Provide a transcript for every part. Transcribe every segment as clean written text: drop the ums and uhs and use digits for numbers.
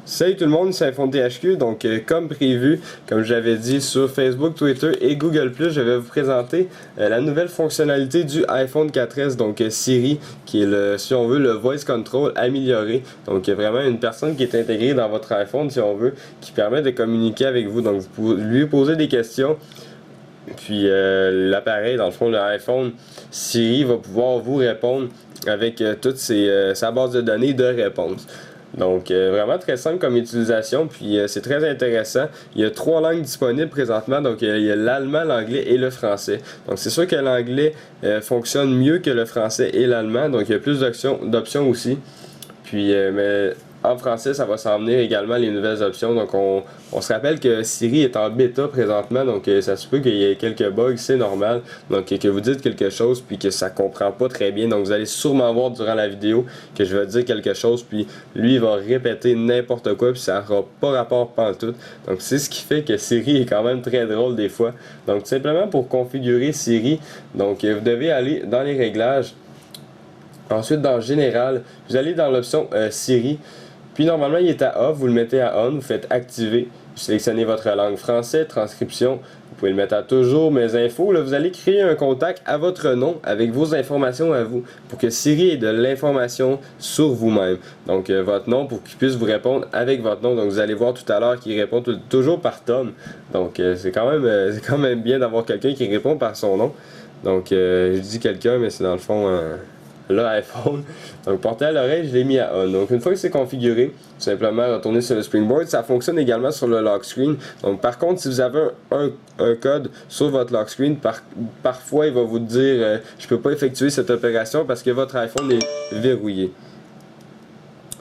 Salut tout le monde, c'est iPhone THQ. Donc, comme prévu, comme j'avais dit sur Facebook, Twitter et Google+, je vais vous présenter la nouvelle fonctionnalité du iPhone 4S, donc Siri, qui est si on veut, le voice control amélioré. Donc, vraiment une personne qui est intégrée dans votre iPhone, si on veut, qui permet de communiquer avec vous. Donc, vous pouvez lui poser des questions. Puis l'appareil, dans le fond, l'iPhone Siri va pouvoir vous répondre avec toute sa base de données de réponse. Donc vraiment très simple comme utilisation, puis c'est très intéressant. Il y a 3 langues disponibles présentement, donc il y a l'allemand, l'anglais et le français. Donc c'est sûr que l'anglais fonctionne mieux que le français et l'allemand, donc il y a plus d'options aussi. Puis mais en français, ça va s'en venir également les nouvelles options. Donc on se rappelle que Siri est en bêta présentement, donc ça se peut qu'il y ait quelques bugs, c'est normal. Donc que vous dites quelque chose puis que ça comprend pas très bien. Donc vous allez sûrement voir durant la vidéo que je vais dire quelque chose puis lui il va répéter n'importe quoi puis ça n'aura pas rapport pantoute. Donc c'est ce qui fait que Siri est quand même très drôle des fois. Donc simplement pour configurer Siri, donc vous devez aller dans les réglages. Ensuite dans Général, vous allez dans l'option Siri. Puis normalement il est à off, vous le mettez à on, vous faites activer, vous sélectionnez votre langue français, transcription, vous pouvez le mettre à toujours, mes infos, là vous allez créer un contact à votre nom avec vos informations à vous pour que Siri ait de l'information sur vous-même. Donc votre nom pour qu'il puisse vous répondre avec votre nom. Donc vous allez voir tout à l'heure qu'il répond toujours par Tom. Donc c'est quand même bien d'avoir quelqu'un qui répond par son nom. Donc je dis quelqu'un mais c'est dans le fond l'iPhone. Donc portez à l'oreille, je l'ai mis à on. Donc une fois que c'est configuré, tout simplement retourner sur le Springboard. Ça fonctionne également sur le lock screen. Donc par contre, si vous avez un code sur votre lock screen, parfois il va vous dire je peux pas effectuer cette opération parce que votre iPhone est verrouillé.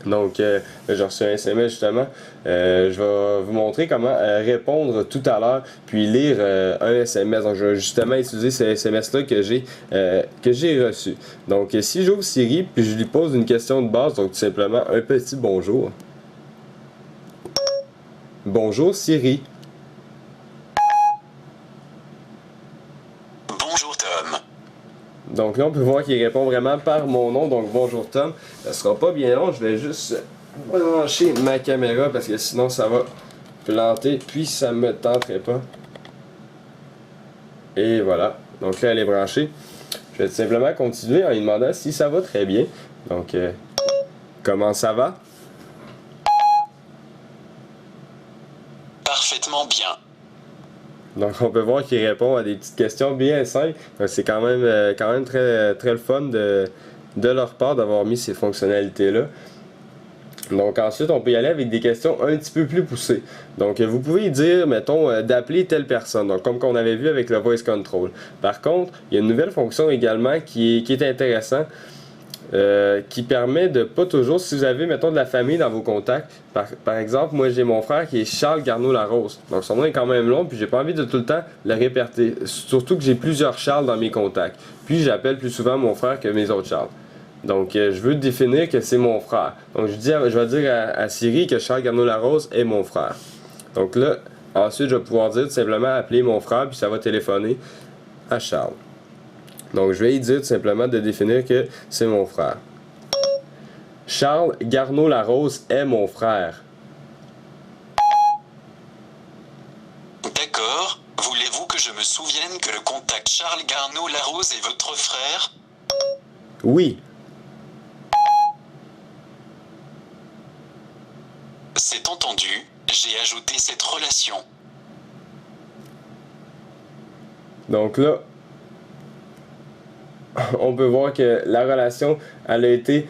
Donc, j'ai reçu un SMS justement. Je vais vous montrer comment répondre tout à l'heure, puis lire un SMS. Donc, je vais justement utiliser ce SMS-là que j'ai reçu. Donc, si j'ouvre Siri, puis je lui pose une question de base, donc tout simplement un petit bonjour. Bonjour Siri. Bonjour Tom. Donc là, on peut voir qu'il répond vraiment par mon nom. Donc, bonjour Tom. Ça sera pas bien long. Je vais juste brancher ma caméra parce que sinon, ça va planter. Puis, ça me tenterait pas. Et voilà. Donc là, elle est branchée. Je vais tout simplement continuer en lui demandant si ça va très bien. Donc, comment ça va? Parfaitement bien. Donc on peut voir qu'il répond à des petites questions bien simples. C'est quand même très, très le fun de leur part d'avoir mis ces fonctionnalités-là. Donc ensuite, on peut y aller avec des questions un petit peu plus poussées. Donc vous pouvez dire, mettons, d'appeler telle personne, donc comme qu'on avait vu avec le voice control. Par contre, il y a une nouvelle fonction également qui est intéressante. Qui permet de pas toujours, si vous avez, mettons, de la famille dans vos contacts, par exemple, moi j'ai mon frère qui est Charles Garneau-Larose, donc son nom est quand même long, puis j'ai pas envie de tout le temps le répéter, surtout que j'ai plusieurs Charles dans mes contacts, puis j'appelle plus souvent mon frère que mes autres Charles. Donc je veux définir que c'est mon frère. Donc je vais dire à Siri que Charles Garneau-Larose est mon frère. Donc là, ensuite je vais pouvoir dire tout simplement appeler mon frère, puis ça va téléphoner à Charles. Donc, je vais lui dire tout simplement de définir que c'est mon frère. Charles Garneau-Larose est mon frère. D'accord. Voulez-vous que je me souvienne que le contact Charles Garneau-Larose est votre frère? Oui. C'est entendu. J'ai ajouté cette relation. Donc là, on peut voir que la relation elle a été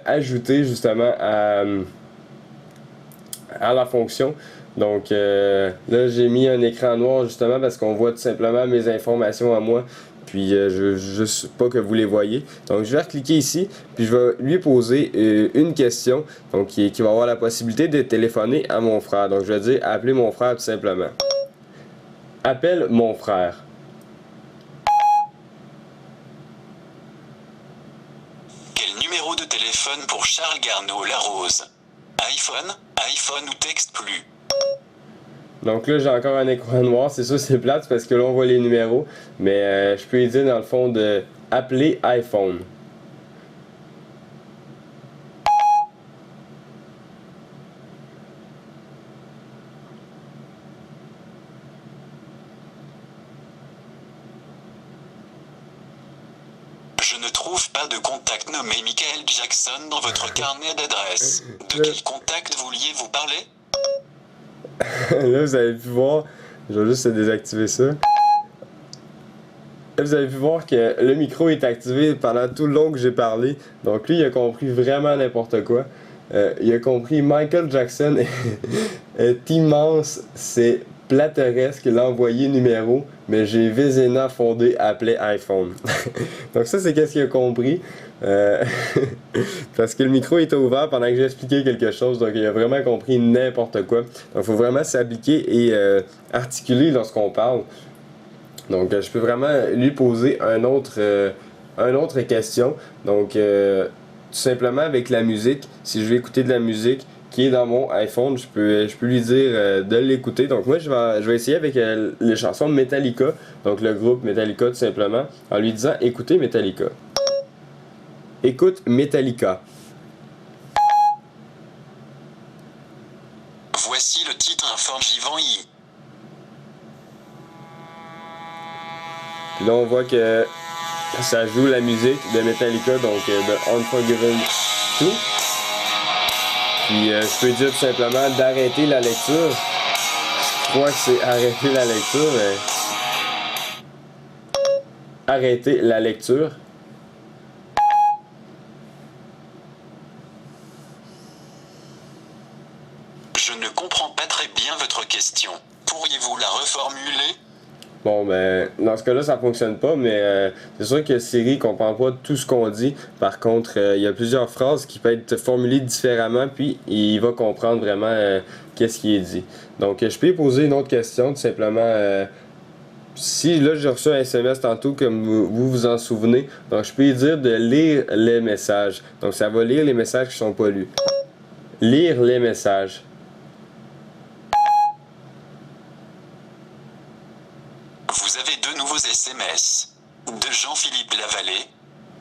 ajoutée justement à la fonction. Donc là j'ai mis un écran noir justement parce qu'on voit tout simplement mes informations à moi. Puis je veux juste pas que vous les voyez. Donc je vais cliquer ici, puis je vais lui poser une question, donc qui va avoir la possibilité de téléphoner à mon frère. Donc je vais dire appeler mon frère tout simplement. Appelle mon frère. Quel numéro de téléphone pour Charles Garneau-Larose? iPhone ou texte plus? Donc là, j'ai encore un écran noir. C'est sûr, c'est plate parce que là, on voit les numéros. Mais je peux lui dire, dans le fond, de appeler iPhone. ne trouve pas de contact nommé Michael Jackson dans votre carnet d'adresses. De quel contact vouliez-vous parler? Là, vous avez pu voir, je vais juste désactiver ça. Là, vous avez pu voir que le micro est activé pendant tout le long que j'ai parlé. Donc lui, il a compris vraiment n'importe quoi. Il a compris Michael Jackson est immense, c'est plateresque l'envoyé numéro, mais j'ai Vézéna fondé appelé iPhone. Donc ça, c'est qu'est-ce qu'il a compris. Parce que le micro était ouvert pendant que j'expliquais quelque chose, donc il a vraiment compris n'importe quoi. Donc il faut vraiment s'appliquer et articuler lorsqu'on parle. Donc je peux vraiment lui poser une autre question. Donc tout simplement avec la musique, si je vais écouter de la musique qui est dans mon iPhone, je peux lui dire de l'écouter. Donc moi je vais essayer avec les chansons de Metallica, donc le groupe Metallica tout simplement, en lui disant écoutez Metallica. Écoute Metallica. Voici le titre Unforgiven. Puis là on voit que ça joue la musique de Metallica, donc de Unforgiven 2. Puis je peux dire tout simplement d'arrêter la lecture. Je crois que c'est arrêter la lecture, mais... Arrêter la lecture. Je ne comprends pas très bien votre question. Pourriez-vous la reformuler? Bon, ben, dans ce cas-là, ça fonctionne pas, mais c'est sûr que Siri comprend pas tout ce qu'on dit. Par contre, il y a plusieurs phrases qui peuvent être formulées différemment, puis il va comprendre vraiment qu'est-ce qui est dit. Donc, je peux lui poser une autre question, tout simplement. Si là, j'ai reçu un SMS tantôt, comme vous en souvenez, donc je peux lui dire de lire les messages. Donc, ça va lire les messages qui sont pas lus. Lire les messages. Vous avez 2 nouveaux SMS. De Jean-Philippe Lavallée.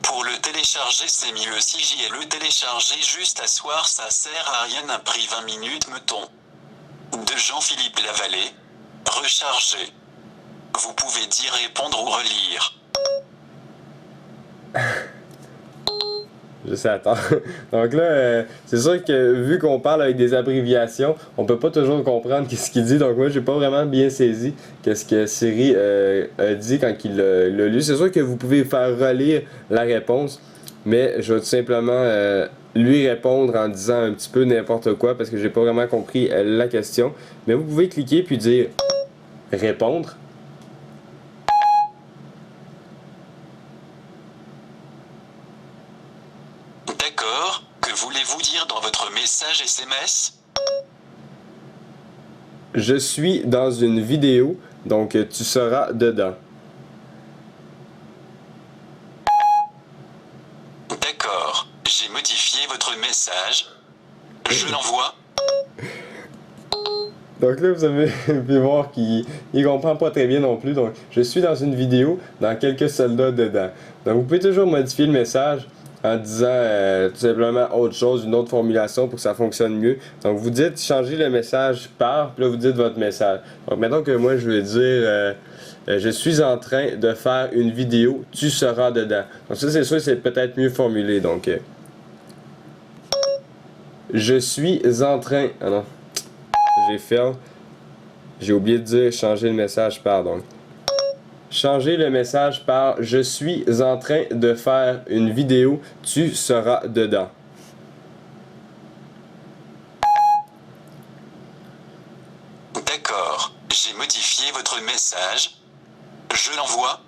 Pour le télécharger, c'est mieux si j'y ai le télécharger juste à soir, ça sert à rien, a pris 20 minutes, mettons. De Jean-Philippe Lavallée. Recharger. Vous pouvez dire répondre ou relire. Juste attends. Donc là, c'est sûr que vu qu'on parle avec des abréviations, on peut pas toujours comprendre qu'est-ce qu'il dit. Donc moi, j'ai pas vraiment bien saisi qu'est-ce que Siri a dit quand il l'a lu. C'est sûr que vous pouvez faire relire la réponse, mais je vais tout simplement lui répondre en disant un petit peu n'importe quoi parce que j'ai pas vraiment compris la question. Mais vous pouvez cliquer puis dire répondre. D'accord, que voulez-vous dire dans votre message SMS? Je suis dans une vidéo, donc tu seras dedans. D'accord, j'ai modifié votre message. Je l'envoie. Donc là, vous avez pu voir qu'il comprend pas très bien non plus. Donc, je suis dans une vidéo, dans quelques soldats dedans. Donc, vous pouvez toujours modifier le message en disant tout simplement autre chose, une autre formulation pour que ça fonctionne mieux. Donc, vous dites changer le message par, puis là, vous dites votre message. Donc, mettons que moi, je veux dire je suis en train de faire une vidéo, tu seras dedans. Donc, ça, c'est sûr, c'est peut-être mieux formulé. Donc, je suis en train. Ah non. J'ai oublié de dire changer le message par, donc. Changer le message par je suis en train de faire une vidéo, tu seras dedans. D'accord, j'ai modifié votre message. Je l'envoie.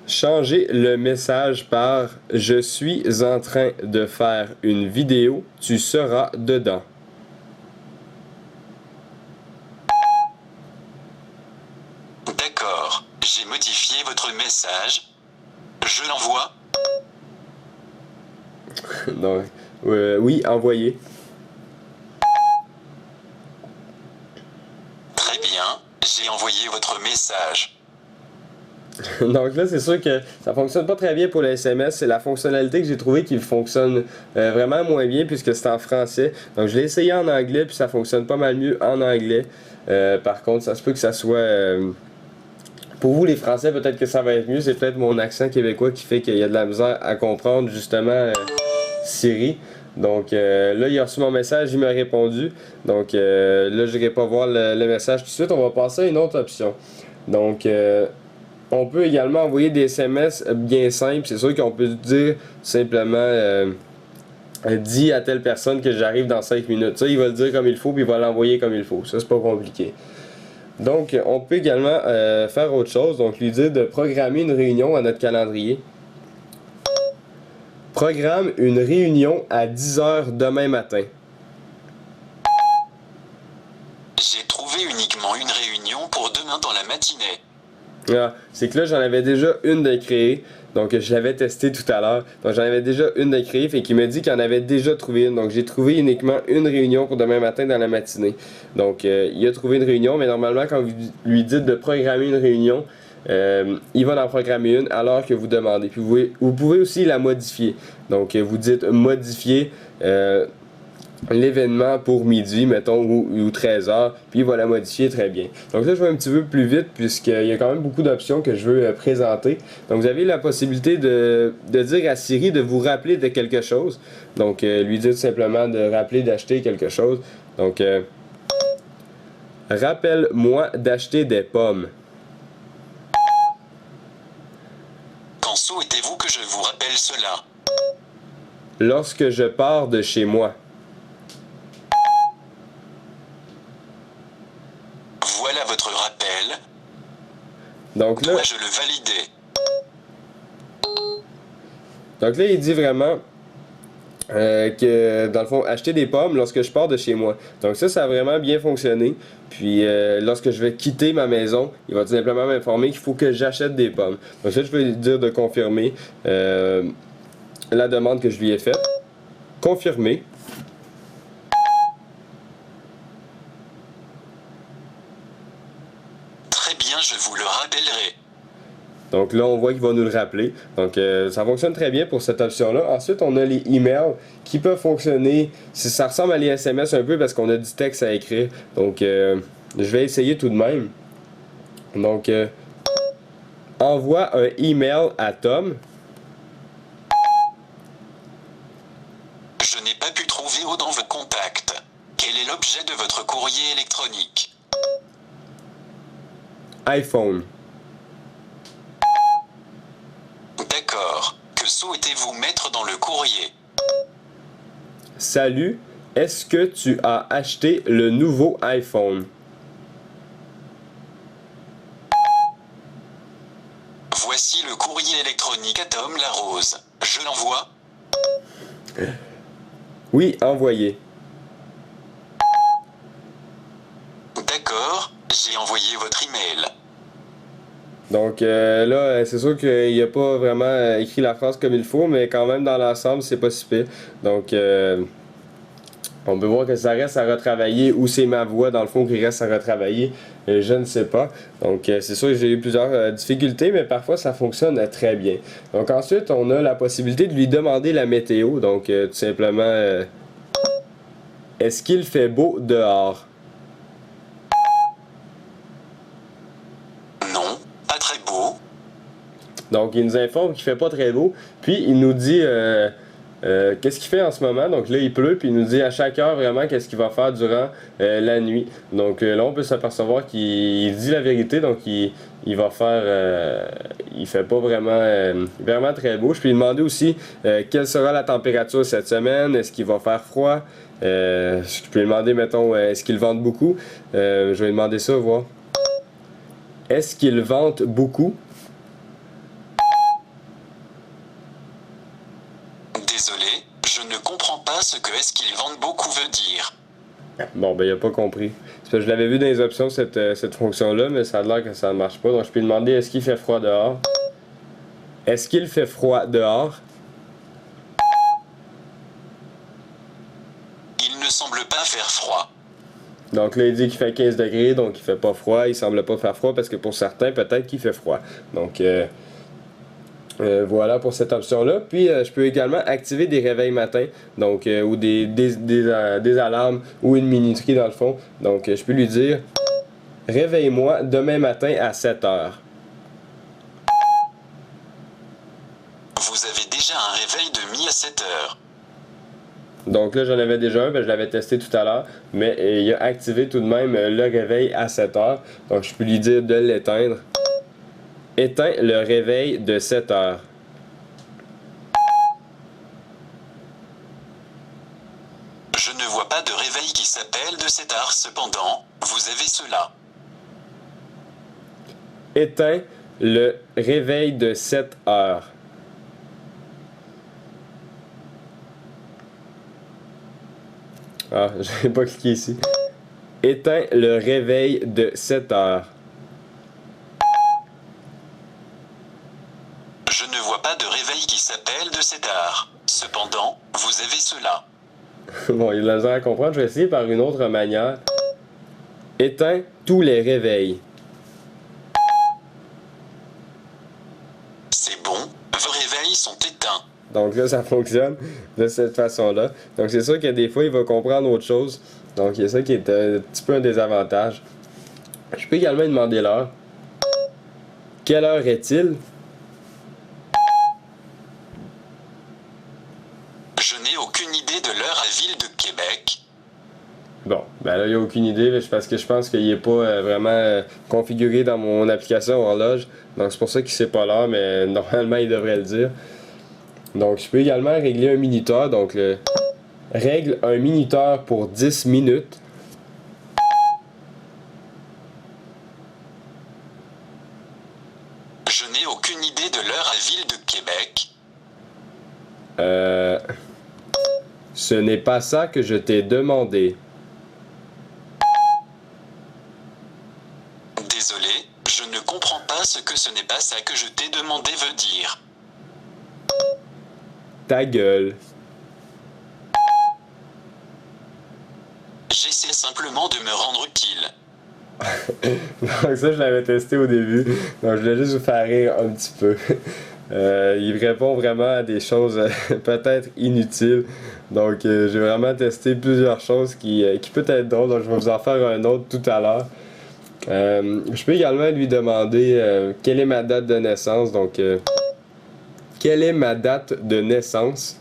Changer le message par je suis en train de faire une vidéo, tu seras dedans. D'accord, j'ai modifié votre message. Je l'envoie. Donc, oui, envoyer. Très bien, j'ai envoyé votre message. Donc là, c'est sûr que ça fonctionne pas très bien pour le SMS. C'est la fonctionnalité que j'ai trouvé qui fonctionne vraiment moins bien puisque c'est en français. Donc je l'ai essayé en anglais puis ça fonctionne pas mal mieux en anglais. Par contre, ça se peut que ça soit Pour vous les Français, peut-être que ça va être mieux, c'est peut-être mon accent québécois qui fait qu'il y a de la misère à comprendre justement Siri. Donc là, il a reçu mon message, il m'a répondu. Donc là, je n'irai pas voir le message tout de suite, on va passer à une autre option. Donc on peut également envoyer des SMS bien simples. C'est sûr qu'on peut dire simplement dis à telle personne que j'arrive dans 5 minutes. Ça, il va le dire comme il faut, puis il va l'envoyer comme il faut. Ça, c'est pas compliqué. Donc, on peut également faire autre chose. Donc, lui dire de programmer une réunion à notre calendrier. Programme une réunion à 10h demain matin. J'ai trouvé uniquement une réunion pour demain dans la matinée. Ah, c'est que là, j'en avais déjà une de créée. Donc, je l'avais testé tout à l'heure. Donc, j'en avais déjà une de créée. Fait qu'il me dit qu'il en avait déjà trouvé une. Donc, j'ai trouvé uniquement une réunion pour demain matin dans la matinée. Donc, il a trouvé une réunion. Mais normalement, quand vous lui dites de programmer une réunion, il va en programmer une alors que vous demandez. Puis, vous pouvez aussi la modifier. Donc, vous dites modifier l'événement pour midi, mettons, ou 13h, puis il va la modifier très bien. Donc là, je vais un petit peu plus vite, puisqu'il y a quand même beaucoup d'options que je veux présenter. Donc, vous avez la possibilité de dire à Siri de vous rappeler de quelque chose. Donc, lui dire tout simplement de rappeler d'acheter quelque chose. Donc, rappelle-moi d'acheter des pommes. Quand souhaitez-vous que je vous rappelle cela? Lorsque je pars de chez moi. Voilà votre rappel. Donc là, Dois-je le valider? Donc là, il dit vraiment que, dans le fond, acheter des pommes lorsque je pars de chez moi. Donc ça a vraiment bien fonctionné. Puis lorsque je vais quitter ma maison, il va tout simplement m'informer qu'il faut que j'achète des pommes. Donc ça, je vais lui dire de confirmer la demande que je lui ai faite. Confirmer. Très bien, je vous le rappellerai. Donc là, on voit qu'il va nous le rappeler. Donc ça fonctionne très bien pour cette option-là. Ensuite, on a les emails qui peuvent fonctionner. Ça ressemble à les SMS un peu parce qu'on a du texte à écrire. Donc je vais essayer tout de même. Donc envoie un email à Tom. Je n'ai pas pu trouver dans vos contacts. Quel est l'objet de votre courrier électronique? iPhone. D'accord. Que souhaitez-vous mettre dans le courrier? Salut, est-ce que tu as acheté le nouveau iPhone? Voici le courrier électronique à Tom Larose. Je l'envoie? Oui, envoyé. D'accord, j'ai envoyé votre email. Donc là, c'est sûr qu'il n'a pas vraiment écrit la phrase comme il faut, mais quand même dans l'ensemble, c'est pas si pire. Donc on peut voir que ça reste à retravailler, ou c'est ma voix dans le fond qui reste à retravailler, je ne sais pas. Donc c'est sûr que j'ai eu plusieurs difficultés, mais parfois ça fonctionne très bien. Donc ensuite, on a la possibilité de lui demander la météo. Donc tout simplement, est-ce qu'il fait beau dehors? Non, pas très beau. Donc il nous informe qu'il fait pas très beau, puis il nous dit qu'est-ce qu'il fait en ce moment. Donc là il pleut, puis il nous dit à chaque heure vraiment qu'est-ce qu'il va faire durant la nuit. Donc là on peut s'apercevoir qu'il dit la vérité, donc il va faire il fait pas vraiment très beau. Je peux lui demander aussi quelle sera la température cette semaine, est-ce qu'il va faire froid, je peux lui demander mettons est-ce qu'il vente beaucoup. Je vais lui demander ça, voir. Est-ce qu'il vente beaucoup? Désolé, je ne comprends pas ce que est-ce qu'ils vendent beaucoup veut dire. Bon, ben il a pas compris. C'est parce que je l'avais vu dans les options, cette fonction-là, mais ça a l'air que ça ne marche pas. Donc je peux lui demander est-ce qu'il fait froid dehors? Est-ce qu'il fait froid dehors? Il ne semble pas faire froid. Donc là, il dit qu'il fait 15 degrés, donc il fait pas froid. Il semble pas faire froid parce que pour certains, peut-être qu'il fait froid. Donc voilà pour cette option-là. Puis je peux également activer des réveils matins, donc ou des alarmes ou une minuterie dans le fond. Donc je peux lui dire réveille-moi demain matin à 7h. Vous avez déjà un réveil de mis à 7 heures. Donc là, j'en avais déjà un, je l'avais testé tout à l'heure, mais il a activé tout de même le réveil à 7 heures. Donc je peux lui dire de l'éteindre. Éteins le réveil de 7 heures. Je ne vois pas de réveil qui s'appelle de 7 heures, cependant, vous avez cela. Éteins le réveil de 7 heures. Ah, j'ai pas cliqué ici. Éteins le réveil de 7 heures. Je ne vois pas de réveil qui s'appelle de 7 heures. Cependant, vous avez cela. Bon, il a besoin à comprendre. Je vais essayer par une autre manière. Éteins tous les réveils. C'est bon, vos réveils sont éteints. Donc là, ça fonctionne de cette façon-là. Donc c'est sûr que des fois, il va comprendre autre chose. Donc il y a ça qui est un petit peu un désavantage. Je peux également lui demander l'heure. Quelle heure est-il? Je n'ai aucune idée de l'heure à Ville de Québec. Bon, ben là, il n'y a aucune idée parce que je pense qu'il n'est pas vraiment configuré dans mon application horloge. Donc c'est pour ça qu'il ne sait pas l'heure, mais normalement, il devrait le dire. Donc je peux également régler un minuteur. Donc règle un minuteur pour 10 minutes. Je n'ai aucune idée de l'heure à Ville de Québec. Ce n'est pas ça que je t'ai demandé. Désolé, je ne comprends pas ce que ce n'est pas ça que je t'ai demandé veut dire. Ta gueule. J'essaie simplement de me rendre utile. Donc ça, je l'avais testé au début. Donc je voulais juste vous faire rire un petit peu. Il répond vraiment à des choses peut-être inutiles. Donc j'ai vraiment testé plusieurs choses qui peut être drôles. Donc je vais vous en faire un autre tout à l'heure. Je peux également lui demander quelle est ma date de naissance. Donc quelle est ma date de naissance?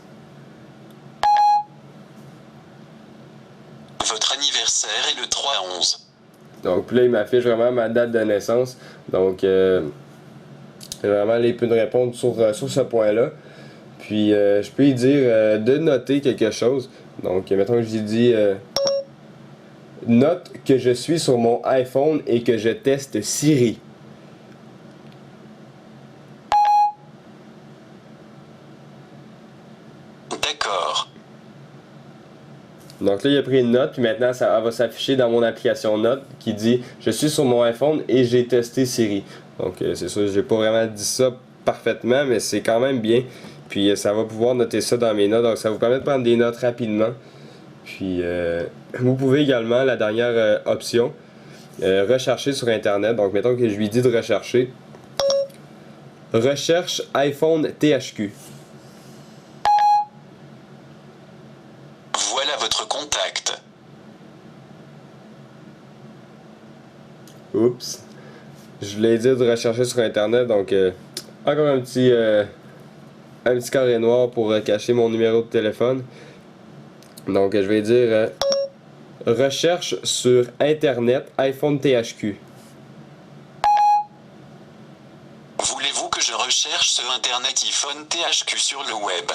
Votre anniversaire est le 3/11. Donc là, il m'affiche vraiment ma date de naissance. Donc vraiment, il peut me répondre sur ce point-là. Puis je peux lui dire de noter quelque chose. Donc mettons que je lui dis note que je suis sur mon iPhone et que je teste Siri. D'accord. Donc là, il a pris une note, puis maintenant, ça va s'afficher dans mon application Notes qui dit « Je suis sur mon iPhone et j'ai testé Siri ». Donc c'est sûr, j'ai pas vraiment dit ça parfaitement, mais c'est quand même bien. Puis ça va pouvoir noter ça dans mes notes, donc ça vous permet de prendre des notes rapidement. Puis vous pouvez également, la dernière option, rechercher sur Internet. Donc mettons que je lui dis de rechercher. Recherche iPhone THQ. Voilà votre contact. Oups. Je voulais dire de rechercher sur Internet, donc encore un petit carré noir pour cacher mon numéro de téléphone. Donc je vais dire recherche sur Internet iPhone THQ. Voulez-vous que je recherche ce Internet iPhone THQ sur le web?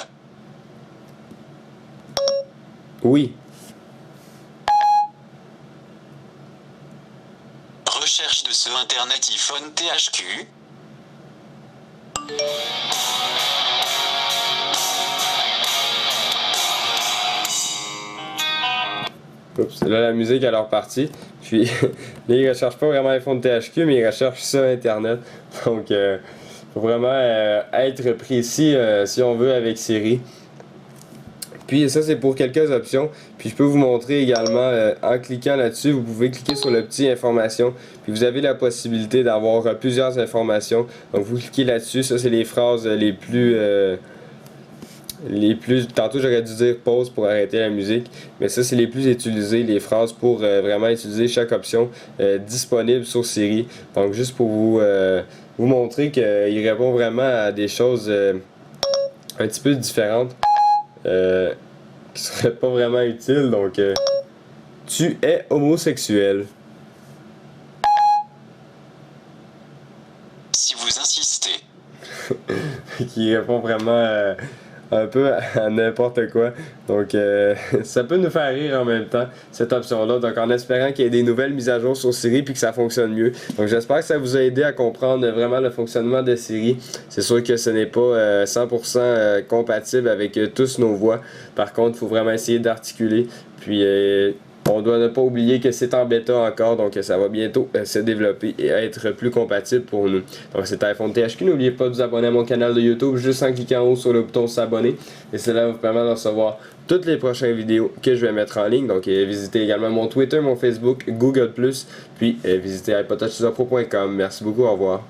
Oui. Recherche de ce Internet iPhone THQ. Oups, là la musique est alors partie. Puis là, il recherche pas vraiment iPhone THQ, mais il recherche sur Internet. Donc faut vraiment être précis si on veut avec Siri. Puis ça c'est pour quelques options. Puis je peux vous montrer également en cliquant là-dessus, vous pouvez cliquer sur le petit information. Puis vous avez la possibilité d'avoir plusieurs informations. Donc vous cliquez là-dessus, ça c'est les phrases les plus tantôt j'aurais dû dire pause pour arrêter la musique, mais ça c'est les plus utilisées, les phrases pour vraiment utiliser chaque option disponible sur Siri. Donc juste pour vous montrer qu'il répond vraiment à des choses un petit peu différentes qui seraient pas vraiment utiles. Donc, tu es homosexuel. Si vous insistez. Qui répond vraiment un peu à n'importe quoi. Donc, ça peut nous faire rire en même temps, cette option-là. Donc, en espérant qu'il y ait des nouvelles mises à jour sur Siri puis que ça fonctionne mieux. Donc, j'espère que ça vous a aidé à comprendre vraiment le fonctionnement de Siri. C'est sûr que ce n'est pas 100% compatible avec tous nos voix. Par contre, il faut vraiment essayer d'articuler. Puis, on doit ne pas oublier que c'est en bêta encore, donc ça va bientôt se développer et être plus compatible pour nous. Donc c'était iPhone THQ, n'oubliez pas de vous abonner à mon canal de YouTube juste en cliquant en haut sur le bouton s'abonner. Et cela vous permet de recevoir toutes les prochaines vidéos que je vais mettre en ligne. Donc visitez également mon Twitter, mon Facebook, Google+, puis visitez iPodTouchUserPro.com. Merci beaucoup, au revoir.